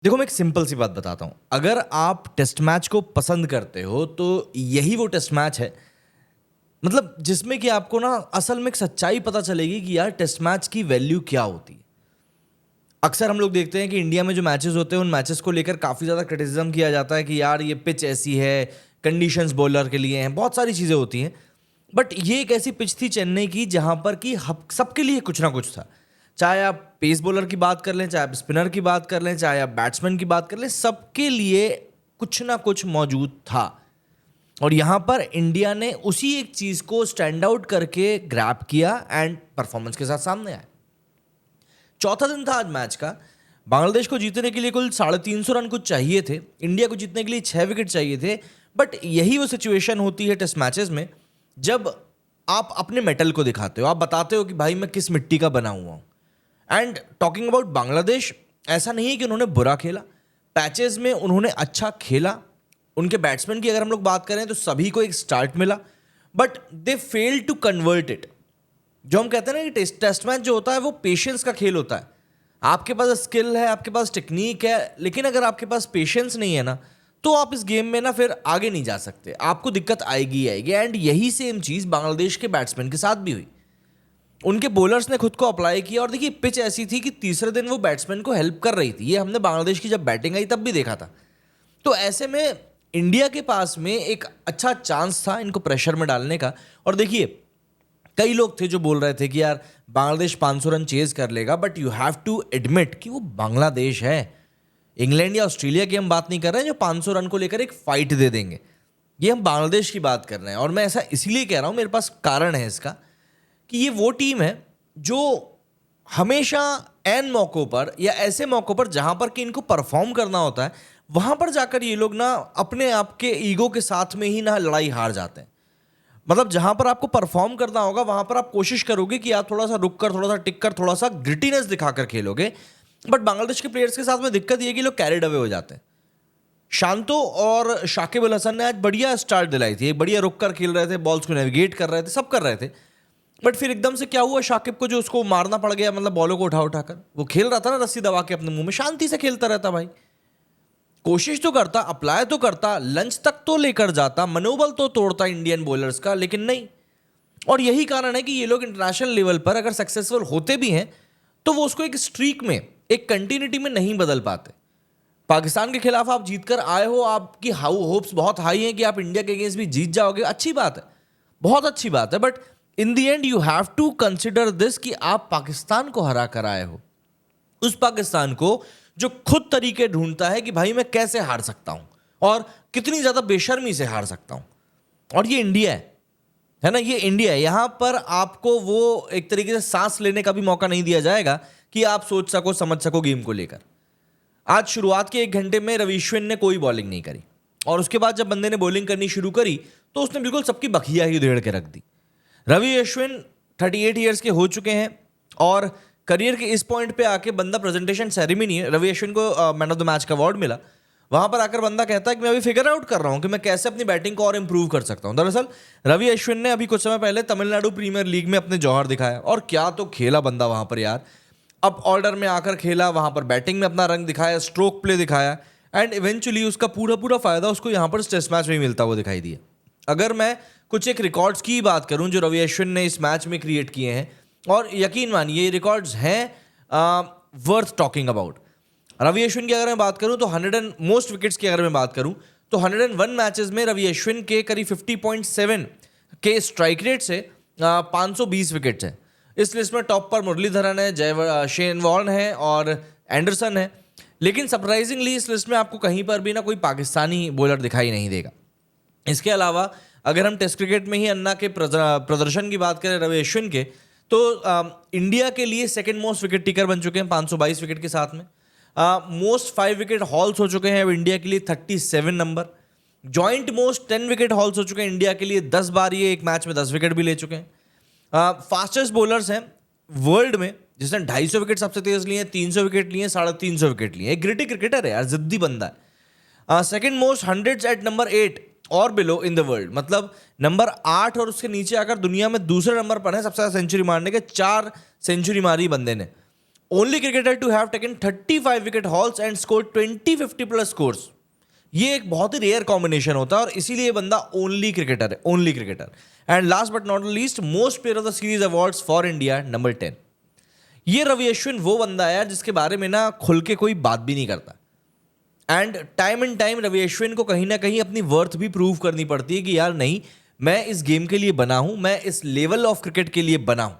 देखो मैं एक सिंपल सी बात बताता हूँ। अगर आप टेस्ट मैच को पसंद करते हो तो यही वो टेस्ट मैच है, मतलब जिसमें कि आपको ना असल में एक सच्चाई पता चलेगी कि यार टेस्ट मैच की वैल्यू क्या होती है। अक्सर हम लोग देखते हैं कि इंडिया में जो मैचेस होते हैं उन मैचेस को लेकर काफ़ी ज़्यादा क्रिटिसिज्म किया जाता है कि यार ये पिच ऐसी है, कंडीशंस बॉलर के लिए हैं, बहुत सारी चीज़ें होती हैं। बट ये एक ऐसी पिच थी चेन्नई की जहाँ पर कि सबके लिए कुछ ना कुछ था। चाहे आप पेस बॉलर की बात कर लें, चाहे आप स्पिनर की बात कर लें, चाहे आप बैट्समैन की बात कर लें, सबके लिए कुछ ना कुछ मौजूद था। और यहाँ पर इंडिया ने उसी एक चीज़ को स्टैंड आउट करके ग्रैब किया एंड परफॉर्मेंस के साथ सामने आया। चौथा दिन था आज मैच का। बांग्लादेश को जीतने के लिए कुल 350 रन कुछ चाहिए थे, इंडिया को जीतने के लिए 6 विकेट चाहिए थे। बट यही वो सिचुएशन होती है टेस्ट मैचेस में, जब आप अपने मेटल को दिखाते हो, आप बताते हो कि भाई मैं किस मिट्टी का बना हुआ हूँ। एंड टॉकिंग अबाउट बांग्लादेश, ऐसा नहीं है कि उन्होंने बुरा खेला, पैचेस में उन्होंने अच्छा खेला। उनके बैट्समैन की अगर हम लोग बात करें तो सभी को एक स्टार्ट मिला, but they fail to convert it. जो हम कहते हैं ना कि टेस्ट मैच जो होता है वो पेशेंस का खेल होता है। आपके पास स्किल है, आपके पास टेक्निक है, लेकिन अगर आपके पास पेशेंस नहीं है ना, तो आप इस गेम में ना फिर आगे नहीं जा सकते, आपको दिक्कत आएगी ही आएगी। एंड यही सेम चीज़ बांग्लादेश के बैट्समैन के साथ भी हुई। उनके बॉलर्स ने खुद को अप्लाई किया, और देखिए पिच ऐसी थी कि तीसरे दिन वो बैट्समैन को हेल्प कर रही थी। ये हमने बांग्लादेश की जब बैटिंग आई तब भी देखा था। तो ऐसे में इंडिया के पास में एक अच्छा चांस था इनको प्रेशर में डालने का। और देखिए कई लोग थे जो बोल रहे थे कि यार बांग्लादेश 500 रन चेज कर लेगा, but you have to admit कि वो बांग्लादेश है। इंग्लैंड या ऑस्ट्रेलिया की हम बात नहीं कर रहे हैं जो 500 रन को लेकर एक फाइट दे देंगे। ये हम बांग्लादेश की बात कर रहे हैं। और मैं ऐसा इसलिए कह रहा हूं, मेरे पास कारण है इसका, कि ये वो टीम है जो हमेशा एन मौकों पर या ऐसे मौकों पर जहां पर कि इनको परफॉर्म करना होता है, वहां पर जाकर ये लोग ना अपने आप के ईगो के साथ में ही ना लड़ाई हार जाते हैं। मतलब जहां पर आपको परफॉर्म करना होगा वहां पर आप कोशिश करोगे कि आप थोड़ा सा रुक कर, थोड़ा सा टिक कर, थोड़ा सा ग्रिटीनेस दिखाकर खेलोगे। बट बांग्लादेश के प्लेयर्स के साथ में दिक्कत ये कि लोग कैरिड अवे हो जाते हैं। शांतो और शाकिब अल हसन ने आज बढ़िया स्टार्ट दिलाई थी, बढ़िया रुक कर खेल रहे थे, बॉल्स को नेविगेट कर रहे थे, सब कर रहे थे। बट फिर एकदम से क्या हुआ, शाकिब को जो उसको मारना पड़ गया, मतलब बॉलों को उठा उठाकर वो खेल रहा था ना रस्सी दबा के अपने मुंह में, शांति से खेलता रहता भाई। कोशिश तो करता, अप्लाई तो करता, लंच तक तो लेकर जाता, मनोबल तो तोड़ता इंडियन बॉलर्स का, लेकिन नहीं। और यही कारण है कि ये लोग इंटरनेशनल लेवल पर अगर सक्सेसफुल होते भी हैं तो वो उसको एक स्ट्रीक में, एक कंटिन्यूटी में नहीं बदल पाते। पाकिस्तान के खिलाफ आप जीतकर आए हो, आपकी होप्स बहुत हाई हैं कि आप इंडिया के अगेंस्ट भी जीत जाओगे, अच्छी बात है, बहुत अच्छी बात है। But in the end you have to consider this कि आप पाकिस्तान को हरा कर आए हो, उस पाकिस्तान को जो खुद तरीके ढूंढता है कि भाई मैं कैसे हार सकता हूं और कितनी ज्यादा बेशर्मी से हार सकता हूं। और ये इंडिया है ना, ये इंडिया है। यहां पर आपको वो एक तरीके से सांस लेने का भी मौका नहीं दिया जाएगा कि आप सोच सको, समझ सको गेम को लेकर। आज शुरुआत के 1 घंटे में रवि अश्विन ने कोई बॉलिंग नहीं करी, और उसके बाद जब बंदे ने बॉलिंग करनी शुरू करी तो उसने बिल्कुल सबकी बखिया ही उधेड़ के रख दी। रवि अश्विन 38 ईयर्स के हो चुके हैं, और करियर के इस पॉइंट पे आके बंदा प्रेजेंटेशन सेरेमनी है, रवि अश्विन को मैन ऑफ द मैच का अवार्ड मिला, वहां पर आकर बंदा कहता है कि मैं अभी फिगर आउट कर रहा हूं कि मैं कैसे अपनी बैटिंग को और इंप्रूव कर सकता हूं। दरअसल रवि अश्विन ने अभी कुछ समय पहले तमिलनाडु प्रीमियर लीग में अपने जौहर दिखाया, और क्या तो खेला बंदा वहां पर यार। अब ऑर्डर में आकर खेला, वहां पर बैटिंग में अपना रंग दिखाया, स्ट्रोक प्ले दिखाया, एंड इवेंचुअली उसका पूरा पूरा फायदा उसको यहां पर टेस्ट मैच में ही मिलता हुआ दिखाई दिया। अगर मैं कुछ एक रिकॉर्ड्स की बात करूं जो रवि अश्विन ने इस मैच में क्रिएट किए हैं, और यकीन मानिए ये रिकॉर्ड्स हैं worth talking about. Ravi Ashwin की अगर मैं बात करूं तो 100 मोस्ट विकेट्स की अगर मैं बात करूं तो 101 मैचेस में रवि अश्विन के करीब 50.7 के स्ट्राइक रेट से 520 विकेट्स हैं। इस लिस्ट में टॉप पर मुरलीधरन है, शेन वॉर्न है और एंडरसन है। लेकिन सरप्राइजिंगली इस लिस्ट में आपको कहीं पर भी ना कोई पाकिस्तानी बॉलर दिखाई नहीं देगा। इसके अलावा अगर हम टेस्ट क्रिकेट में ही अन्ना के प्रदर्शन की बात करें रवि अश्विन के, तो इंडिया के लिए सेकंड मोस्ट विकेट टेकर बन चुके हैं 522 विकेट के साथ में। मोस्ट 5 विकेट हॉल्स हो चुके हैं अब इंडिया के लिए 37 number. Joint most 10 wicket halls हो चुके हैं इंडिया के लिए 10 बार, ये एक मैच में 10 विकेट भी ले चुके हैं। फास्टेस्ट बॉलर्स हैं वर्ल्ड में जिसने 250 विकेट सबसे तेज लिए, 300 विकेट लिए, 350 विकेट लिए। एक ग्रिटी क्रिकेटर है यार, जिद्दी बंदा है। Second most hundreds at number 8 और बिलो इन द वर्ल्ड, मतलब नंबर 8 और उसके नीचे आकर दुनिया में दूसरे नंबर पर है सबसे ज्यादा सेंचुरी मारने के, 4 सेंचुरी मारी बंदे ने। Only cricketer to have taken 35 wicket hauls and score 20-50 plus scores. ये एक बहुत ही रेयर कॉम्बिनेशन होता है और इसीलिए ये बंदा ओनली क्रिकेटर है, only cricketer. And last but not least, most player of the series awards for India, number 10। ये रवि अश्विन वो बंदा है यार जिसके बारे में ना खुल के कोई बात भी नहीं करता। And time and time Ravi Ashwin को कहीं ना कहीं अपनी वर्थ भी प्रूव करनी पड़ती है कि यार नहीं, मैं इस गेम के लिए बना हूं, मैं इस लेवल ऑफ क्रिकेट के लिए बना हूं।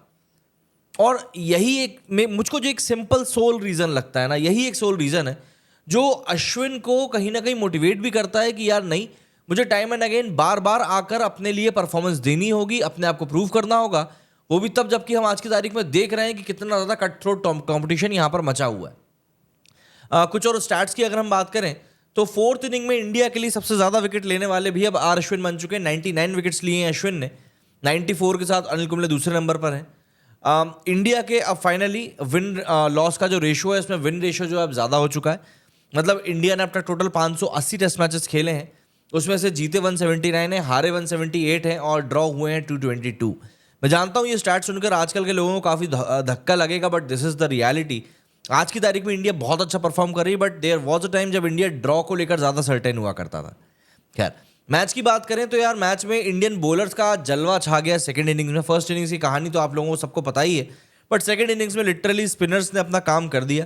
और यही एक मुझको जो एक सिंपल सोल रीजन लगता है ना, यही एक सोल रीजन है जो अश्विन को कहीं ना कहीं मोटिवेट भी करता है कि यार नहीं, मुझे टाइम एंड अगेन बार बार आकर अपने लिए परफॉर्मेंस देनी होगी, अपने आप को प्रूव करना होगा। वो भी तब जबकि हम आज की तारीख में देख रहे हैं कि कितना ज़्यादा कट थ्रोट कॉम्पिटिशन यहाँ पर मचा हुआ है। कुछ और स्टैट्स की अगर हम बात करें तो फोर्थ इनिंग में इंडिया के लिए सबसे ज़्यादा विकेट लेने वाले भी अब आर अश्विन बन चुके हैं। 99 विकेट्स लिए हैं अश्विन ने, 94 के साथ अनिल कुंबले दूसरे नंबर पर हैं। इंडिया के अब फाइनली विन लॉस का जो रेशो है, इसमें विन रेशो जो है अब ज़्यादा हो चुका है। मतलब इंडिया ने अब तक टोटल 580 टेस्ट मैचेस खेले हैं, उसमें से जीते 179 है, हारे 178 हैं और ड्रॉ हुए हैं 222। मैं जानता हूँ ये स्टैट सुनकर आजकल के लोगों को काफ़ी धक्का लगेगा, but this is the reality. आज की तारीख में इंडिया बहुत अच्छा परफॉर्म कर रही है, but there was a time जब इंडिया ड्रॉ को लेकर ज़्यादा सर्टेन हुआ करता था। खैर, मैच की बात करें तो यार मैच में इंडियन बॉलर्स का जलवा छा गया सेकंड इनिंग्स में। फर्स्ट इनिंग्स की कहानी तो आप लोगों को सबको पता ही है, बट सेकंड इनिंग्स में लिटरली स्पिनर्स ने अपना काम कर दिया।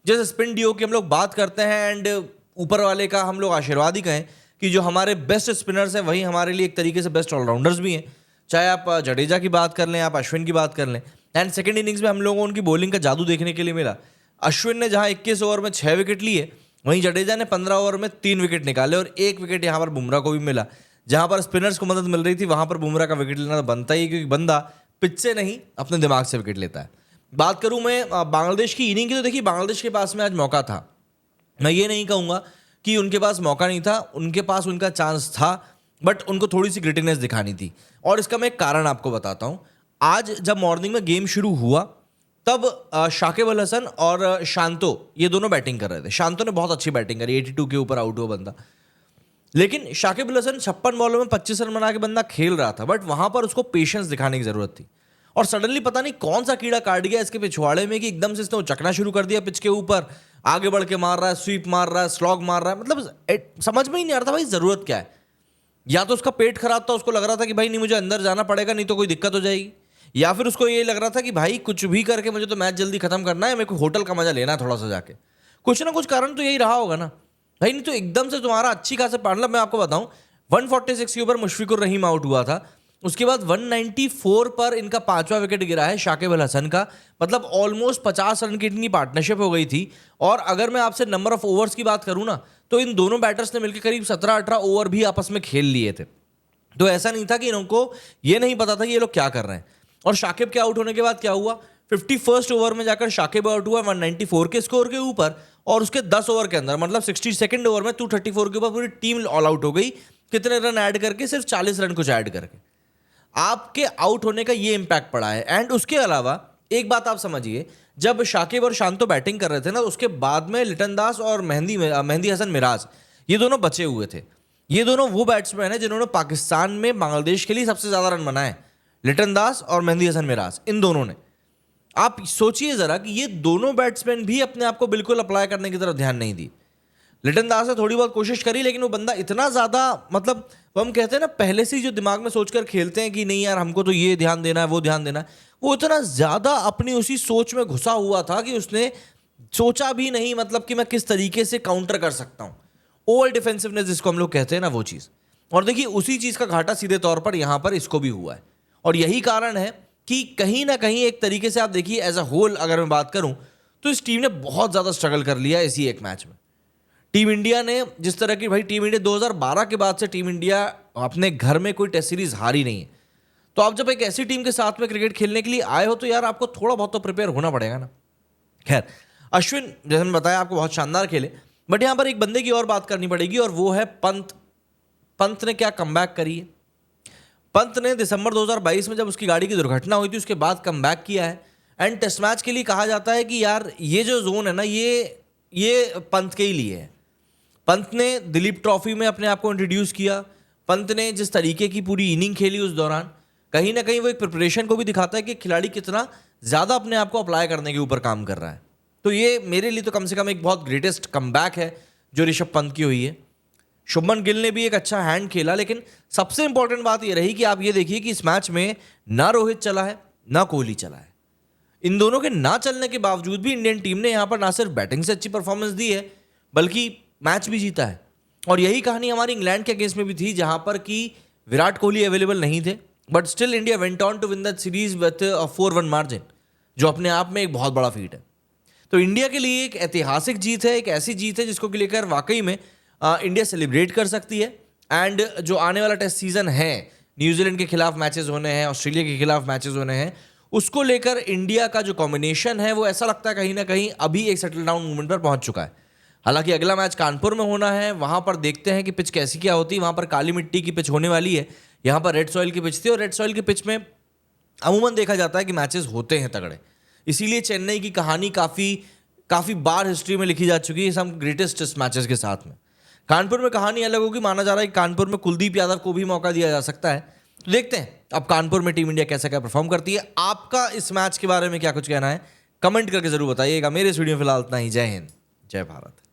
जैसे स्पिन डीओ की हम लोग बात करते हैं एंड ऊपर वाले का हम लोग आशीर्वाद ही कहें कि जो हमारे बेस्ट स्पिनर्स हैं वही हमारे लिए एक तरीके से बेस्ट ऑलराउंडर्स भी हैं। चाहे आप जडेजा की बात कर लें, आप अश्विन की बात कर लें। एंड सेकंड इनिंग्स में हम लोगों को उनकी बॉलिंग का जादू देखने के लिए मिला। अश्विन ने जहां 21 ओवर में 6 विकेट लिए, वहीं जडेजा ने 15 ओवर में 3 विकेट निकाले और 1 विकेट यहाँ पर बुमराह को भी मिला। जहां पर स्पिनर्स को मदद मिल रही थी वहां पर बुमराह का विकेट लेना बनता ही है, क्योंकि बंदा पिच से नहीं अपने दिमाग से विकेट लेता है। बात करूं मैं बांग्लादेश की इनिंग की, तो देखिए बांग्लादेश के पास में आज मौका था। मैं ये नहीं कहूँगा कि उनके पास मौका नहीं था, उनके पास उनका चांस था, बट उनको थोड़ी सी ग्रिटीनेस दिखानी थी। और इसका मैं एक कारण आपको बताता हूँ। आज जब मॉर्निंग में गेम शुरू हुआ तब शाकिब अल हसन और शांतो ये दोनों बैटिंग कर रहे थे। शांतो ने बहुत अच्छी बैटिंग करी, 82 के ऊपर आउट हुआ बंदा। लेकिन शाकिब अल हसन 56 बॉलों में 25 रन बना के बंदा खेल रहा था, बट वहां पर उसको पेशेंस दिखाने की जरूरत थी। और सडनली पता नहीं कौन सा कीड़ा काट गया इसके पिछवाड़े में कि एकदम से इसने उचकना शुरू कर दिया पिच के ऊपर, आगे बढ़ के मार रहा है, स्वीप मार रहा है, स्लॉग मार रहा है। मतलब समझ में ही नहीं आ रहा था भाई जरूरत क्या है। या तो उसका पेट खराब था, उसको लग रहा था कि भाई नहीं मुझे अंदर जाना पड़ेगा, नहीं तो कोई दिक्कत हो जाएगी, या फिर उसको ये लग रहा था कि भाई कुछ भी करके मुझे तो मैच जल्दी खत्म करना है, मेरे को होटल का मजा लेना है थोड़ा सा जाके। कुछ ना कुछ कारण तो यही रहा होगा ना भाई, नहीं तो एकदम से तुम्हारा अच्छी खासा पार्टनर। मैं आपको बताऊं 146 के ऊपर मुशफिकुर रहीम आउट हुआ था, उसके बाद 194 पर इनका 5वां विकेट गिरा है शाकिब अल हसन का। मतलब ऑलमोस्ट 50 रन की इनकी पार्टनरशिप हो गई थी। और अगर मैं आपसे नंबर ऑफ ओवर्स की बात करूं ना, तो इन दोनों बैटर्स ने मिलकर करीब 17-18 ओवर भी आपस में खेल लिए थे। तो ऐसा नहीं था कि इनको ये नहीं पता था कि ये लोग क्या कर रहे हैं। और शाकिब के आउट होने के बाद क्या हुआ, 51st ओवर में जाकर शाकिब आउट हुआ 194 के स्कोर के ऊपर, और उसके 10 ओवर के अंदर मतलब 62nd ओवर में 234 के ऊपर पूरी टीम ऑल आउट हो गई। कितने रन ऐड करके? सिर्फ 40 रन कुछ ऐड करके। आपके आउट होने का ये इंपैक्ट पड़ा है। एंड उसके अलावा एक बात आप समझिए, जब शाकिब और शांतो बैटिंग कर रहे थे ना, उसके बाद में लिटन दास और मेहंदी हसन मिराज ये दोनों बचे हुए थे। ये दोनों वो बैट्समैन हैं जिन्होंने पाकिस्तान में बांग्लादेश के लिए सबसे ज्यादा रन बनाए, लिटन दास और मेहंदी हसन मिराज, इन दोनों ने। आप सोचिए जरा कि ये दोनों बैट्समैन भी अपने आप को बिल्कुल अप्लाई करने की तरफ ध्यान नहीं दी। लिटन दास ने थोड़ी बहुत कोशिश करी, लेकिन वो बंदा इतना ज्यादा, मतलब वो हम कहते हैं ना पहले से ही जो दिमाग में सोचकर खेलते हैं कि नहीं यार हमको तो ये ध्यान देना है, वो ध्यान देना है, वो इतना ज्यादा अपनी उसी सोच में घुसा हुआ था कि उसने सोचा भी नहीं मतलब कि मैं किस तरीके से काउंटर कर सकता हूं। ओवर डिफेंसिवनेस जिसको हम लोग कहते हैं ना, वो चीज। और देखिए उसी चीज का घाटा सीधे तौर पर यहां पर इसको भी हुआ है। और यही कारण है कि कहीं ना कहीं एक तरीके से आप देखिए एज अ होल अगर मैं बात करूं तो इस टीम ने बहुत ज्यादा स्ट्रगल कर लिया इसी एक मैच में। टीम इंडिया ने जिस तरह की, भाई टीम इंडिया 2012 के बाद से टीम इंडिया अपने घर में कोई टेस्ट सीरीज हारी नहीं है। तो आप जब एक ऐसी टीम के साथ में क्रिकेट खेलने के लिए आए हो तो यार आपको थोड़ा बहुत तो प्रिपेयर होना पड़ेगा ना। खैर, अश्विन जैसे मैंने बताया आपको बहुत शानदार खेले, बट यहां पर एक बंदे की और बात करनी पड़ेगी और वो है पंत। पंत ने क्या कमबैक करी है। पंत ने दिसंबर 2022 में जब उसकी गाड़ी की दुर्घटना हुई थी उसके बाद कमबैक किया है। एंड टेस्ट मैच के लिए कहा जाता है कि यार ये जो जोन है ना, ये पंत के ही लिए है। पंत ने दिलीप ट्रॉफी में अपने आप को इंट्रोड्यूस किया। पंत ने जिस तरीके की पूरी इनिंग खेली उस दौरान, कहीं ना कहीं वो एक प्रिपरेशन को भी दिखाता है कि खिलाड़ी कितना ज्यादा अपने आप को अप्लाई करने के ऊपर काम कर रहा है। तो ये मेरे लिए तो कम से कम एक बहुत ग्रेटेस्ट कमबैक है जो ऋषभ पंत की हुई है। शुभमन गिल ने भी एक अच्छा हैंड खेला, लेकिन सबसे इंपॉर्टेंट बात ये रही कि आप ये देखिए कि इस मैच में ना रोहित चला है ना कोहली चला है। इन दोनों के ना चलने के बावजूद भी इंडियन टीम ने यहां पर ना सिर्फ बैटिंग से अच्छी परफॉर्मेंस दी है बल्कि मैच भी जीता है। और यही कहानी हमारी इंग्लैंड के अगेंस्ट में भी थी, जहां पर कि विराट कोहली अवेलेबल नहीं थे, but still India went on to win that series with 4-1 margin, जो अपने आप में एक बहुत बड़ा फीट है। तो इंडिया के लिए एक ऐतिहासिक जीत है, एक ऐसी जीत है जिसको लेकर वाकई में इंडिया सेलिब्रेट कर सकती है। एंड जो आने वाला टेस्ट सीजन है, न्यूजीलैंड के खिलाफ मैचेस होने हैं, ऑस्ट्रेलिया के खिलाफ मैचेस होने हैं, उसको लेकर इंडिया का जो कॉम्बिनेशन है वो ऐसा लगता है कहीं ना कहीं अभी एक सेटल डाउन मूवमेंट पर पहुंच चुका है। हालांकि अगला मैच कानपुर में होना है, वहां पर देखते हैं कि पिच कैसी क्या होती है। वहां पर काली मिट्टी की पिच होने वाली है, यहाँ पर रेड सॉइल की पिच थी, और रेड सॉइल की पिच में अमूमन देखा जाता है कि मैचेस होते हैं तगड़े। इसीलिए चेन्नई की कहानी काफी बार हिस्ट्री में लिखी जा चुकी है सम ग्रेटेस्ट टेस्ट मैचेस के साथ में। कानपुर में कहानी अलग होगी, माना जा रहा है कि कानपुर में कुलदीप यादव को भी मौका दिया जा सकता है। तो देखते हैं अब कानपुर में टीम इंडिया कैसा क्या परफॉर्म करती है। आपका इस मैच के बारे में क्या कुछ कहना है, कमेंट करके जरूर बताइएगा। मेरे इस वीडियो में फिलहाल इतना ही। जय हिंद, जय भारत।